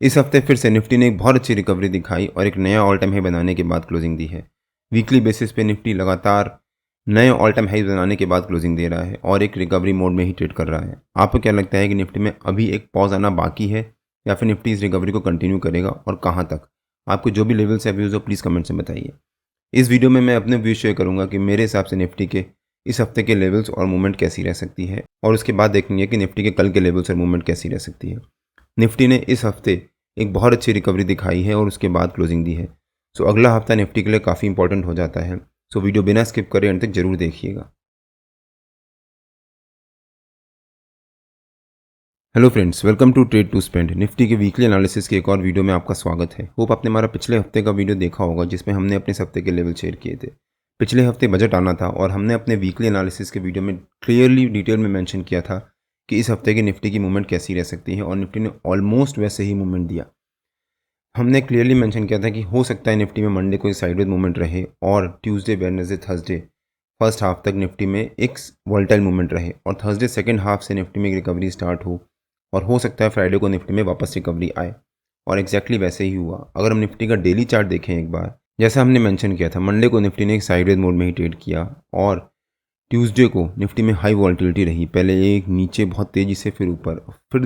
इस हफ्ते फिर से निफ्टी ने एक बहुत अच्छी रिकवरी दिखाई और एक नया ऑल टाइम हाई बनाने के बाद क्लोजिंग दी है। वीकली बेसिस पे निफ्टी लगातार नए ऑल टाइम हाई बनाने के बाद क्लोजिंग दे रहा है और एक रिकवरी मोड में ही ट्रेड कर रहा है। आपको क्या लगता है कि निफ्टी में अभी एक पॉज आना बाकी है या फिर निफ्टी इस रिकवरी को कंटिन्यू करेगा और कहाँ तक? आपको जो भी लेवल से व्यूज़ हो प्लीज़ कमेंट से बताइए। इस वीडियो में मैं अपने व्यू शेयर करूंगा कि मेरे हिसाब से निफ्टी के इस हफ्ते के लेवल्स और मूवमेंट कैसी रह सकती है और उसके बाद देखेंगे कि निफ्टी के कल के लेवल्स और मूवमेंट कैसी रह सकती है। निफ्टी ने इस हफ्ते एक बहुत अच्छी रिकवरी दिखाई है और उसके बाद क्लोजिंग दी है। सो अगला हफ्ता निफ्टी के लिए काफ़ी इंपॉर्टेंट हो जाता है। सो वीडियो बिना स्किप करे अंत तक जरूर देखिएगा। Hello friends, welcome to trade to spend. Nifty के वीकली एनालिसिस के एक और वीडियो में आपका स्वागत है। होप आपने हमारा पिछले हफ्ते का वीडियो देखा होगा जिसमें हमने अपने इस हफ्ते के लेवल शेयर किए थे। पिछले हफ्ते बजट आना था और हमने अपने वीकली एनालिसिस के वीडियो में क्लियरली डिटेल में मेंशन किया था कि इस हफ्ते की निफ्टी की मूवमेंट कैसी रह सकती है और निफ्टी ने ऑलमोस्ट वैसे ही मूवमेंट दिया। हमने क्लियरली मेंशन किया था कि हो सकता है निफ्टी में मंडे को एक साइडवेज मूवमेंट रहे और Tuesday, Wednesday, Thursday first half तक निफ्टी में एक वोलेटाइल मूवमेंट रहे और थर्सडे सेकंड हाफ से निफ्टी में एक रिकवरी स्टार्ट हो और हो सकता है फ्राइडे को निफ्टी में वापस रिकवरी आए और एग्जैक्टली वैसे ही हुआ। अगर हम निफ्टी का डेली चार्ट देखें एक बार, जैसा हमने मेंशन किया था, मंडे को निफ्टी ने एक साइडवेज मोड में ही ट्रेड किया और ट्यूसडे को निफ्टी में हाई वॉल्टिलिटी रही। पहले एक नीचे बहुत तेज़ी से, फिर ऊपर, फिर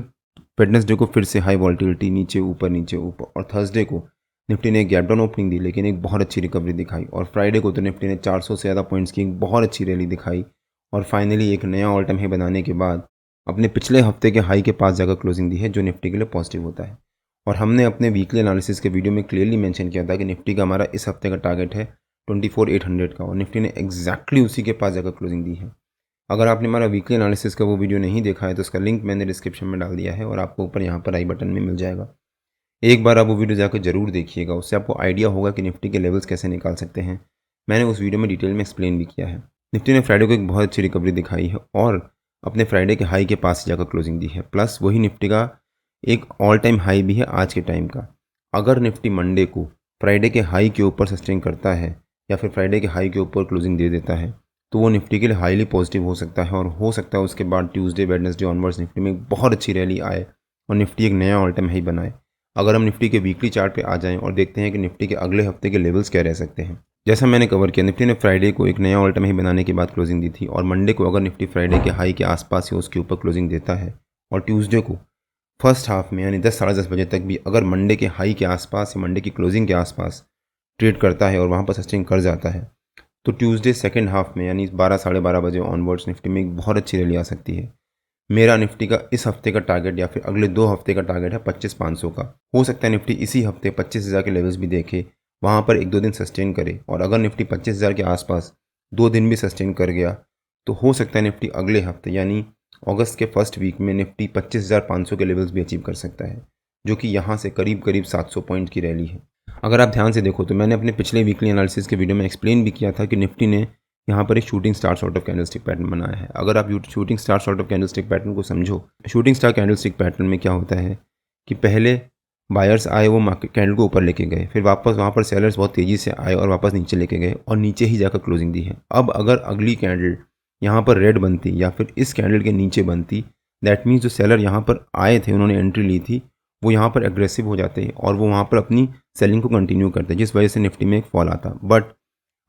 वेडनेसडे को फिर से हाई वॉल्टिलिटी, नीचे ऊपर नीचे ऊपर, और थर्सडे को निफ्टी ने एक गैप डाउन ओपनिंग दी लेकिन एक बहुत अच्छी रिकवरी दिखाई और फ्राइडे को तो निफ्टी ने 400 से ज़्यादा पॉइंट्स की एक बहुत अच्छी रैली दिखाई और फाइनली एक नया ऑल टाइम हाई बनाने के बाद अपने पिछले हफ्ते के हाई के पास जाकर क्लोजिंग दी है, जो निफ्टी के लिए पॉजिटिव होता है। और हमने अपने वीकली एनालिसिस के वीडियो में क्लियरली मेंशन किया था कि निफ्टी का हमारा इस हफ्ते का टारगेट है 24,800 का और निफ्टी ने एग्जैक्टली उसी के पास जाकर क्लोजिंग दी है। अगर आपने हमारा वीकली एनालिसिस का वो वीडियो नहीं देखा है तो उसका लिंक मैंने डिस्क्रिप्शन में डाल दिया है और आपको ऊपर यहाँ पर आई बटन में मिल जाएगा। एक बार आप वो वीडियो जाकर जरूर देखिएगा, उससे आपको आइडिया होगा कि निफ्टी के लेवल्स कैसे निकाल सकते हैं। मैंने उस वीडियो में डिटेल में एक्सप्लेन भी किया है। निफ्टी ने फ्राइडे को एक बहुत अच्छी रिकवरी दिखाई है और अपने फ्राइडे के हाई के पास जाकर क्लोजिंग दी है, प्लस वही निफ्टी का एक ऑल टाइम हाई भी है आज के टाइम का। अगर निफ्टी मंडे को फ्राइडे के हाई के ऊपर सस्टेन करता है या फिर फ्राइडे के हाई के ऊपर क्लोजिंग दे देता है तो वो निफ्टी के लिए हाईली पॉजिटिव हो सकता है और हो सकता है उसके बाद ट्यूसडे, वेडनेसडे ऑनवर्ड्स निफ्टी में एक बहुत अच्छी रैली आए और निफ्टी एक नया ऑल टाइम हाई बनाए। अगर हम निफ्टी के वीकली चार्ट पे आ जाएं और देखते हैं कि निफ्टी के अगले हफ्ते के लेवल्स क्या रह सकते हैं, जैसा मैंने कवर किया, निफ्टी ने फ्राइडे को एक नया ऑल टाइम हाई बनाने के बाद क्लोजिंग दी थी और मंडे को अगर निफ्टी फ्राइडे के हाई के आसपास या उसके ऊपर क्लोजिंग देता है और ट्यूसडे को फर्स्ट हाफ में यानी 10 साढ़े 10 बजे तक भी अगर मंडे के हाई के आसपास या मंडे की क्लोजिंग के आसपास ट्रेड करता है और वहाँ पर सस्टेन कर जाता है तो ट्यूसडे सेकंड हाफ में यानी 12 साढ़े 12 बजे ऑनवर्ड्स निफ्टी में एक बहुत अच्छी रैली आ सकती है। मेरा निफ्टी का इस हफ्ते का टारगेट या फिर अगले 2 हफ्ते का टारगेट है 25,500 का। हो सकता है निफ्टी इसी हफ्ते 25,000 के लेवल्स भी देखे, वहाँ पर 1-2 दिन सस्टेन करे और अगर निफ्टी 25,000 के आसपास 2 दिन भी सस्टेन कर गया तो हो सकता है निफ्टी अगले हफ्ते यानी अगस्त के फर्स्ट वीक में निफ्टी 25,500 के लेवल्स भी अचीव कर सकता है, जो कि यहाँ से करीब करीब 700 पॉइंट की रैली है। अगर आप ध्यान से देखो तो मैंने अपने पिछले वीकली एनालिसिस के वीडियो में एक्सप्लेन भी किया था कि निफ्टी ने यहाँ पर एक shooting star sort of candlestick pattern बनाया है। अगर आप shooting star sort of candlestick pattern को समझो, शूटिंग स्टार कैंडलस्टिक पैटर्न में क्या होता है कि पहले बायर्स आए, वो मार्केट कैंडल को ऊपर लेके गए, फिर वापस वहाँ पर सेलर्स बहुत तेज़ी से आए और वापस नीचे लेके गए और नीचे ही जाकर क्लोजिंग दी है। अब अगर अगली कैंडल यहाँ पर रेड बनती या फिर इस कैंडल के नीचे बनती, दैट मीन्स जो सेलर यहाँ पर आए थे, उन्होंने एंट्री ली थी, वो यहाँ पर एग्रेसिव हो जाते हैं और वो वहाँ पर अपनी सेलिंग को कंटिन्यू करते हैं, जिस वजह से निफ्टी में एक फॉल आता। बट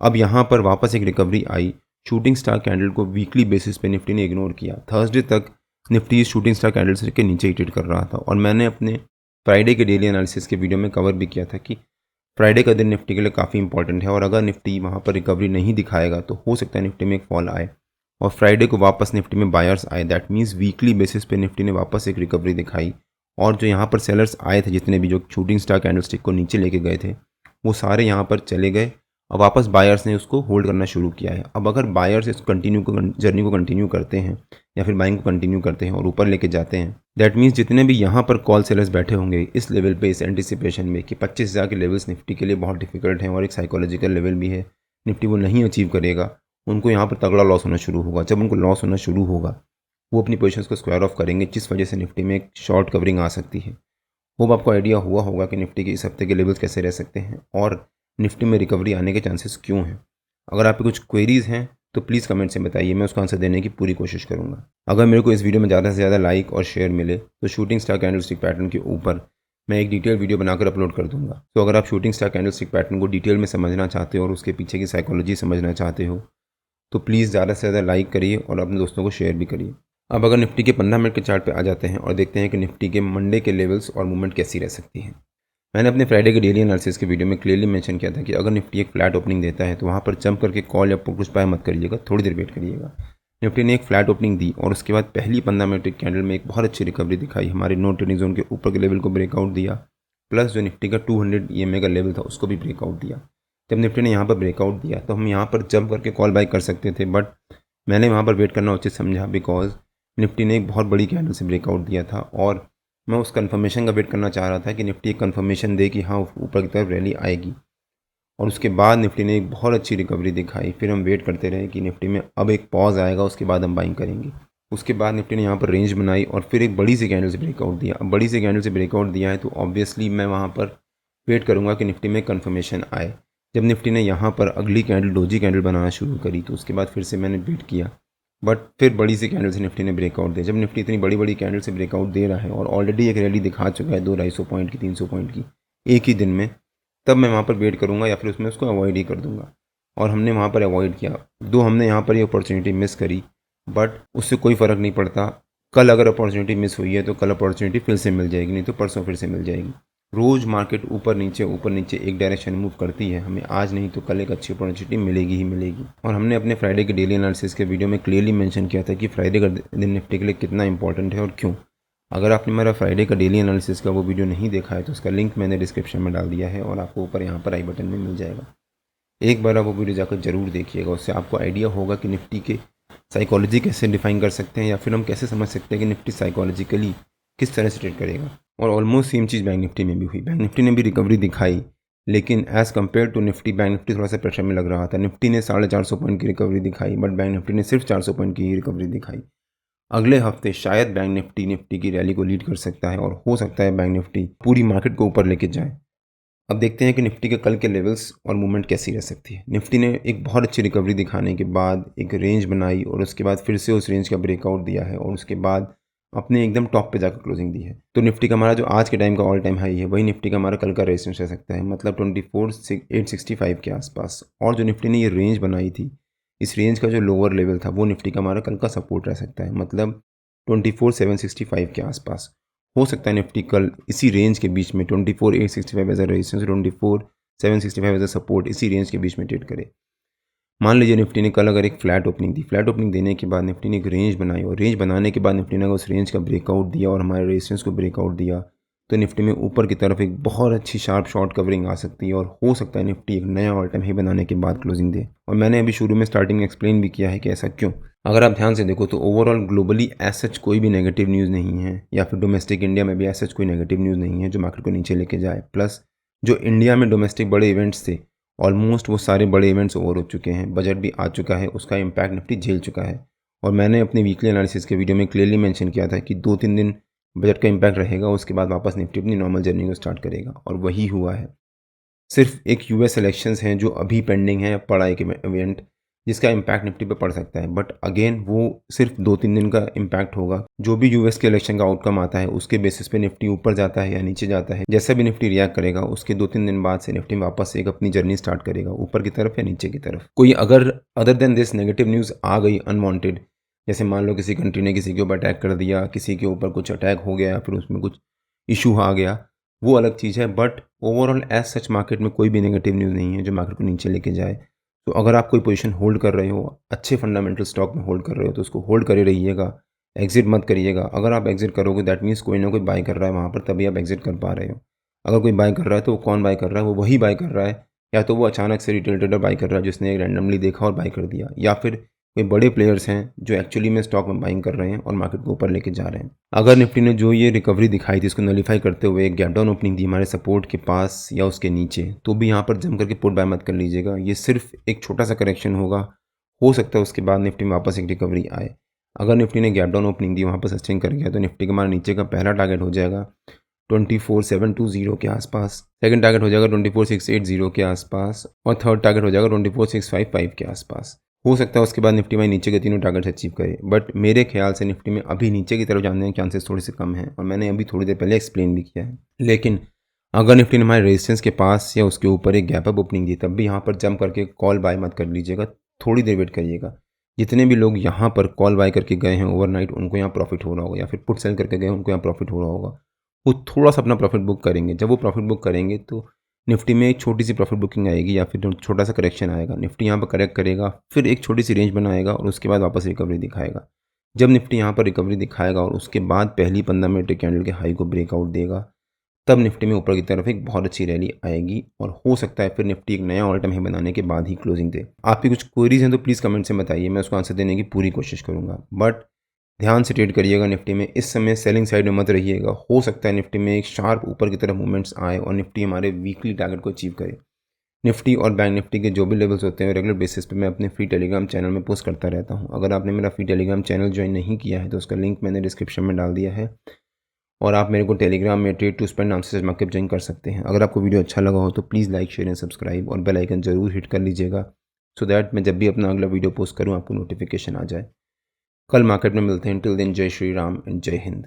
अब यहाँ पर वापस एक रिकवरी आई। शूटिंग स्टार कैंडल को वीकली बेसिस पे निफ्टी ने इग्नोर किया। थर्सडे तक निफ्टी शूटिंग स्टार कैंडल के नीचे ही ट्रेड कर रहा था और मैंने अपने फ्राइडे के डेली एनालिसिस के वीडियो में कवर भी किया था कि फ्राइडे का दिन निफ्टी के लिए काफ़ी इंपॉर्टेंट है और अगर निफ्टी वहाँ पर रिकवरी नहीं दिखाएगा तो हो सकता है निफ्टी में एक फॉल आए और फ्राइडे को वापस निफ्टी में बायर्स आए। दैट मीन्स वीकली बेसिस पे निफ्टी ने वापस एक रिकवरी दिखाई और जो यहाँ पर सेलर्स आए थे, जितने भी जो शूटिंग स्टार कैंडलस्टिक को नीचे लेके गए थे, वो सारे यहाँ पर चले गए और वापस बायर्स ने उसको होल्ड करना शुरू किया है। अब अगर बायर्स इस जर्नी को कंटिन्यू करते हैं या फिर बाइंग को कंटिन्यू करते हैं और ऊपर लेके जाते हैं, दैट मीन्स जितने भी यहाँ पर कॉल सेलर्स बैठे होंगे इस लेवल पे, इस एंटिसिपेशन में कि 25,000 के लेवल्स निफ्टी के लिए बहुत डिफिकल्ट हैं और एक साइकोलॉजिकल लेवल भी है, निफ्टी वो नहीं अचीव करेगा, उनको यहाँ पर तगड़ा लॉस होना शुरू होगा। जब उनको लॉस होना शुरू होगा वो अपनी पोजीशंस को स्क्वायर ऑफ करेंगे, जिस वजह से निफ्टी में एक शॉर्ट कवरिंग आ सकती है। होप आपको आइडिया हुआ होगा कि निफ्टी के इस हफ्ते के लेवल्स कैसे रह सकते हैं और निफ्टी में रिकवरी आने के चांसेस क्यों हैं। अगर आपके कुछ क्वेरीज़ हैं तो प्लीज़ कमेंट से बताइए, मैं उसका आंसर देने की पूरी कोशिश करूँगा। अगर मेरे को इस वीडियो में ज़्यादा से ज़्यादा लाइक और शेयर मिले तो शूटिंग स्टार कैंडलस्टिक पैटर्न के ऊपर मैं एक डिटेल वीडियो बनाकर अपलोड कर दूंगा। तो अगर आप शूटिंग स्टार कैंडलस्टिक पैटर्न को डिटेल में समझना चाहते हो और उसके पीछे की साइकोलॉजी समझना चाहते हो तो प्लीज़ ज़्यादा से ज़्यादा लाइक करिए और अपने दोस्तों को शेयर भी करिए। अब अगर निफ्टी के 15 मिनट के चार्ट पे आ जाते हैं और देखते हैं कि निफ्टी के मंडे के लेवल्स और मूवमेंट कैसी रह सकती है। मैंने अपने फ्राइडे के डेली एनालिसिस के वीडियो में क्लियरली मेंशन किया था कि अगर निफ्टी एक फ्लैट ओपनिंग देता है तो वहाँ पर जंप करके कॉल या पुश बाय मत करिएगा, थोड़ी देर वेट करिएगा। निफ्टी ने एक फ्लैट ओपनिंग दी और उसके बाद पहली 15 मिनट की कैंडल में एक बहुत अच्छी रिकवरी दिखाई, हमारे नो ट्रेडिंग जोन के ऊपर के लेवल को ब्रेकआउट दिया, प्लस जो निफ्टी का 200 EMA का लेवल था उसको भी ब्रेकआउट दिया। जब निफ्टी ने यहाँ पर ब्रेकआउट दिया तो हम यहाँ पर जंप करके कॉल बाय कर सकते थे, बट मैंने वहाँ पर वेट करना उचित समझा बिकॉज निफ्टी ने एक बहुत बड़ी कैंडल से ब्रेकआउट दिया था और मैं उस कंफर्मेशन का वेट करना चाह रहा था कि निफ्टी एक कंफर्मेशन दे कि हाँ ऊपर की तरफ रैली आएगी। और उसके बाद निफ्टी ने एक बहुत अच्छी रिकवरी दिखाई। फिर हम वेट करते रहे कि निफ्टी में अब एक पॉज आएगा, उसके बाद हम बाइंग करेंगे। उसके बाद निफ्टी ने यहाँ पर रेंज बनाई और फिर एक बड़ी सी कैंडल से ब्रेकआउट दिया। अब बड़ी सी कैंडल से ब्रेकआउट दिया है तो ऑब्वियसली मैं वहाँ पर वेट करूँगा कि निफ्टी में कन्फर्मेशन आए। जब निफ्टी ने यहाँ पर अगली कैंडल डोजी कैंडल बनाना शुरू करी तो उसके बाद फिर से मैंने वेट किया, बट फिर बड़ी सी कैंडल से निफ्टी ने ब्रेकआउट दिया। जब निफ्टी इतनी बड़ी बड़ी कैंडल से ब्रेकआउट दे रहा है और ऑलरेडी एक रैली दिखा चुका है 200-250 पॉइंट की, 300 पॉइंट की एक ही दिन में, तब मैं वहाँ पर वेट करूँगा या फिर उसमें उसको अवॉइड ही कर दूँगा। और हमने वहाँ पर अवॉइड किया। दो हमने यहाँ पर ये अपॉर्चुनिटी मिस करी, बट उससे कोई फ़र्क नहीं पड़ता। कल अगर अपॉर्चुनिटी मिस हुई है तो कल अपॉर्चुनिटी फिर से मिल जाएगी, नहीं तो परसों फिर से मिल जाएगी। रोज़ मार्केट ऊपर नीचे एक डायरेक्शन मूव करती है। हमें आज नहीं तो कल एक अच्छी अपॉर्चुनिटी मिलेगी ही मिलेगी। और हमने अपने फ्राइडे के डेली एनालिसिस के वीडियो में क्लियरली मेंशन किया था कि फ्राइडे का दिन निफ्टी के लिए कितना इंपॉर्टेंट है और क्यों। अगर आपने मेरा फ्राइडे का डेली एनालिसिस का वो वीडियो नहीं देखा है तो उसका लिंक मैंने डिस्क्रिप्शन में डाल दिया है और आपको ऊपर यहाँ पर आई बटन में मिल जाएगा। एक बार आप वो वीडियो जाकर ज़रूर देखिएगा, उससे आपको आइडिया होगा कि निफ्टी के साइकोलॉजी कैसे डिफाइन कर सकते हैं या फिर हम कैसे समझ सकते हैं कि निफ्टी साइकोलॉजिकली किस तरह से ट्रेड करेगा। और ऑलमोस्ट सेम चीज़ बैंक निफ्टी में भी हुई। बैंक निफ्टी ने भी रिकवरी दिखाई, लेकिन as compared to Nifty Bank Nifty थोड़ा सा प्रेशर में लग रहा था। निफ्टी ने 450 पॉइंट की रिकवरी दिखाई, बट बैंक निफ्टी ने सिर्फ 400 पॉइंट की ही रिकवरी दिखाई। अगले हफ्ते शायद बैंक निफ्टी की रैली को लीड कर सकता है और हो सकता है बैंक निफ्टी पूरी मार्केट को ऊपर लेके जाए। अब देखते हैं कि निफ्टी के कल के लेवल्स और मूवमेंट कैसी रह सकती है। निफ्टी ने एक बहुत अच्छी रिकवरी दिखाने के बाद एक रेंज बनाई और उसके बाद फिर से उस रेंज का ब्रेकआउट दिया है और उसके बाद अपने एकदम टॉप पे जाकर क्लोजिंग दी है। तो निफ्टी का हमारा जो आज के टाइम का ऑल टाइम हाई है वही निफ्टी का हमारा कल का रेजिस्टेंस रह सकता है, मतलब 24,865 के आसपास। और जो निफ्टी ने ये रेंज बनाई थी, इस रेंज का जो लोअर लेवल था वो निफ्टी का हमारा कल का सपोर्ट रह सकता है, मतलब 24,765 के आसपास। हो सकता है निफ्टी कल इसी रेंज के बीच में 24,865 as a resistance, 24,765 as a support, इसी रेंज के बीच में ट्रेड करे। मान लीजिए निफ्टी ने कल अगर एक फ्लैट ओपनिंग दी, फ्लैट ओपनिंग देने के बाद निफ्टी ने एक रेंज बनाई और रेंज बनाने के बाद निफ्टी ने अगर उस रेंज का ब्रेकआउट दिया और हमारे रेजिस्टेंस को ब्रेकआउट दिया तो निफ्टी में ऊपर की तरफ एक बहुत अच्छी शार्प शॉर्ट कवरिंग आ सकती है और हो सकता है निफ्टी एक नया ऑल टाइम हाई बनाने के बाद क्लोजिंग दे। और मैंने अभी शुरू में स्टार्टिंग में एक्सप्लेन भी किया है कि ऐसा क्यों। अगर आप ध्यान से देखो तो ओवरऑल ग्लोबली एज सच कोई भी नेगेटिव न्यूज़ नहीं है, या फिर डोमेस्टिक इंडिया में भी एज सच कोई नेगेटिव न्यूज़ नहीं है जो मार्केट को नीचे लेके जाए। प्लस जो इंडिया में डोमेस्टिक बड़े इवेंट्स थे ऑलमोस्ट वो सारे बड़े इवेंट्स ओवर हो चुके हैं, बजट भी आ चुका है, उसका इम्पैक्ट निफ्टी झेल चुका है। और मैंने अपने वीकली एनालिसिस के वीडियो में क्लियरली मेंशन किया था कि 2-3 दिन बजट का इम्पैक्ट रहेगा, उसके बाद वापस निफ्टी अपनी नॉर्मल जर्नी को स्टार्ट करेगा और वही हुआ है। सिर्फ एक यूएस इलेक्शंस हैं जो अभी पेंडिंग है, पड़ा एक इवेंट जिसका इम्पैक्ट निफ्टी पे पड़ सकता है, बट अगेन वो सिर्फ 2-3 दिन का इम्पैक्ट होगा। जो भी यूएस के इलेक्शन का आउटकम आता है उसके बेसिस पे निफ्टी ऊपर जाता है या नीचे जाता है, जैसा भी निफ्टी रिएक्ट करेगा उसके 2-3 दिन बाद से निफ्टी वापस एक अपनी जर्नी स्टार्ट करेगा ऊपर की तरफ या नीचे की तरफ। कोई अगर other than this negative news आ गई अनवांटेड, जैसे मान लो किसी कंट्री ने किसी के ऊपर अटैक कर दिया, किसी के ऊपर कुछ अटैक हो गया या फिर उसमें कुछ इशू आ गया, वो अलग चीज़ है। But overall as such market में कोई भी नेगेटिव न्यूज़ नहीं है जो मार्केट को नीचे लेके जाए। तो अगर आप कोई पोजीशन होल्ड कर रहे हो, अच्छे फंडामेंटल स्टॉक में होल्ड कर रहे हो, तो उसको होल्ड करे रहिएगा, एग्जिट मत करिएगा। अगर आप एग्जिट करोगे दैट मीन्स कोई ना कोई बाय कर रहा है वहाँ पर, तभी आप एग्जिट कर पा रहे हो। अगर कोई बाय कर रहा है तो वो कौन बाय कर रहा है, वो वही बाय कर रहा है, या तो वो अचानक से रिटेल ट्रेडर बाय कर रहा है जिसने एक रैंडमली देखा और बाय कर दिया, या फिर कोई बड़े प्लेयर्स हैं जो एक्चुअली में स्टॉक में बाइंग कर रहे हैं और मार्केट को ऊपर लेके जा रहे हैं। अगर निफ्टी ने जो ये रिकवरी दिखाई थी इसको नलीफाई करते हुए एक गैप डाउन ओपनिंग दी हमारे सपोर्ट के पास या उसके नीचे, तो भी यहाँ पर जम करके पुट बाय मत कर लीजिएगा। ये सिर्फ एक छोटा सा करेक्शन होगा, हो सकता है उसके बाद निफ्टी में वापस एक रिकवरी आए। अगर निफ्टी ने गैप डाउन ओपनिंग दी, वहाँ पर सस्टेन कर गया, तो निफ्टी का हमारा नीचे का पहला टारगेट हो जाएगा 24,720 के आसपास, सेकंड टारगेट हो जाएगा 24,680 के आसपास और थर्ड टारगेट हो जाएगा 24,655 के आसपास। हो सकता है उसके बाद निफ्टी में नीचे के तीनों टारगेट्स अचीव करे, बट मेरे ख्याल से निफ्टी में अभी नीचे की तरफ जाने के चांसेस थोड़े से कम हैं और मैंने अभी थोड़ी देर पहले एक्सप्लेन भी किया है। लेकिन अगर निफ्टी ने हमारे रेजिस्टेंस के पास या उसके ऊपर एक गैप अप ओपनिंग दी तब भी यहाँ पर जंप करके कॉल बाय मत कर लीजिएगा, थोड़ी देर वेट करिएगा। जितने भी लोग यहाँ पर कॉल बाय करके गए हैं ओवरनाइट, उनको यहाँ प्रॉफिट हो रहा होगा, या फिर पुट सेल करके गए उनको यहाँ प्रॉफिट हो रहा होगा। वो थोड़ा सा अपना प्रॉफिट बुक करेंगे। जब वो प्रॉफिट बुक करेंगे तो निफ्टी में एक छोटी सी प्रॉफिट बुकिंग आएगी या फिर छोटा सा करेक्शन आएगा। निफ्टी यहाँ पर करेक्ट करेगा, फिर एक छोटी सी रेंज बनाएगा और उसके बाद वापस रिकवरी दिखाएगा। जब निफ्टी यहाँ पर रिकवरी दिखाएगा और उसके बाद पहली 15 मिनट के कैंडल के हाई को ब्रेकआउट देगा, तब निफ्टी में ऊपर की तरफ एक बहुत अच्छी रैली आएगी और हो सकता है फिर निफ्टी एक नया ऑल टाइम हाई बनाने के बाद ही क्लोजिंग दे। आपकी कुछ क्वेरीज हैं तो प्लीज़ कमेंट से बताइए, मैं उसको आंसर देने की पूरी कोशिश करूँगा। बट ध्यान से ट्रेड करिएगा निफ्टी में, इस समय सेलिंग साइड में मत रहिएगा। हो सकता है निफ्टी में एक शार्प ऊपर की तरफ मूवमेंट्स आए और निफ्टी हमारे वीकली टारगेट को अचीव करे। निफ्टी और बैंक निफ्टी के जो भी लेवल्स होते हैं रेगुलर बेसिस पे मैं अपने फ्री टेलीग्राम चैनल में पोस्ट करता रहता हूं। अगर आपने मेरा फ्री टेलीग्राम चैनल ज्वाइन नहीं किया है तो उसका लिंक मैंने डिस्क्रिप्शन में डाल दिया है और आप मेरे को टेलीग्राम में ट्रेड टू स्पेंड नाम से मार्केट ज्वाइन कर सकते हैं। अगर आपको वीडियो अच्छा लगा हो तो please like share and subscribe और बेल आइकन ज़रूर हिट कर लीजिएगा, सो दैट मैं जब भी अपना अगला वीडियो पोस्ट करूँ आपको नोटिफिकेशन आ जाए। कल मार्केट में मिलते हैं। टिल देन जय श्री राम एंड जय हिंद।